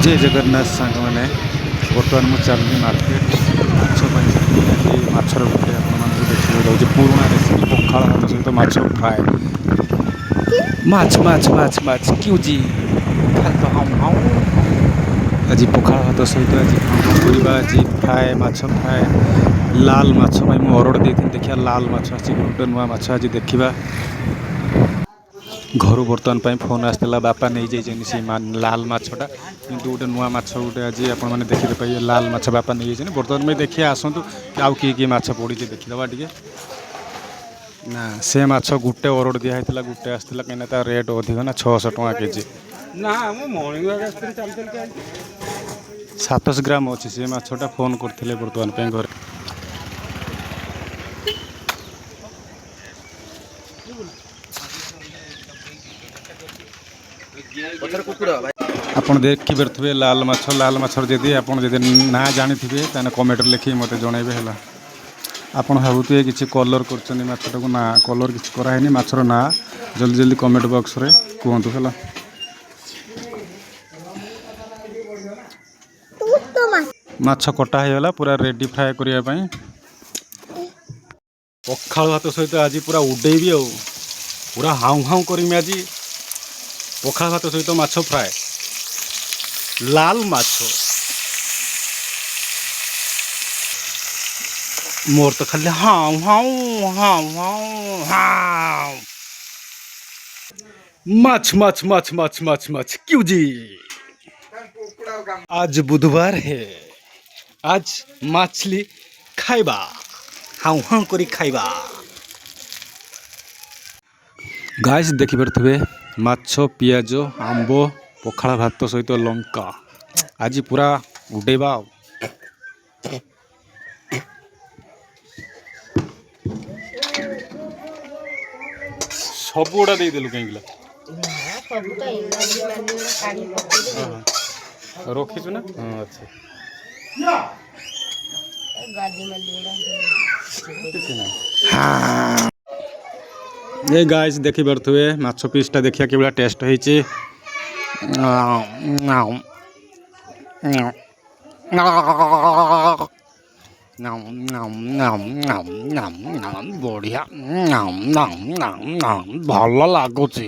जय जगन्नाथ सांग मैंने बर्तमान मुझे चलनी मार्केट माछर गोटे देखा जाऊँगी पुराणा रेसिपी पखाड़ भात सहित माछ फ्राए माछ माछ माछ माछ क्यूजी आज पखाड़ भात सहित आज आज फ्राए माछ फ्राए लाल माछ मुझे अरड़ देती देखिए लाल माछ आज गोटे नुआ माछ आज देखा घर बर्तमान पर फोन आसाला बापा नहीं जाइए से लाल माछटा कि गोटे नुआ माछ गोटे आज आपने देखते पाइए लाल माछ बापा नहीं जाइए बर्तमान में देखिए आसतु आउ किए माछ पड़ी देखीदे टे ना से माछ गोटे अरड़ दिखाई गोटे आसाला कहीं रेट अधिक ना 600 टका केजी ना मॉर्निंग 700 ग्राम अच्छी से माछटा फोन करते बर्तमान पे घर आपन देखि पारे लाल माछर जदि आपन जदि ना जानी थे कमेंट लिखी मत जनइबे है आपन भावुए किसी कलर कर माछटा को ना कलर किसी करानी माछर ना जल्दी जल्दी कमेंट बॉक्स रे कहतु है माछ कटा होगा पूरा रेडी फ्राए करने पखाड़ भात सहित आज पूरा उडेबी आ पूरा हाउ हाउ करमी आज पखाड़ भात सहित माछ फ्राए लाल माछ मोर तो खाली how how how how how माछ माछ माछ माछ माछ माछ क्यों जी आज बुधवार है आज मछली खाइबा हाउ हाउ करी खाइबा गाइस देखि पारे माछ पियाज आंब पखाड़ भात सहित लंका आज पूरा उडेबा सब गुड़ा देदेलु कहीं रखीचु ना अच्छा ये गाइस देखि पारे माछ पीसटा देखिया कि टेस्ट होइछि बढ़िया भल लगुच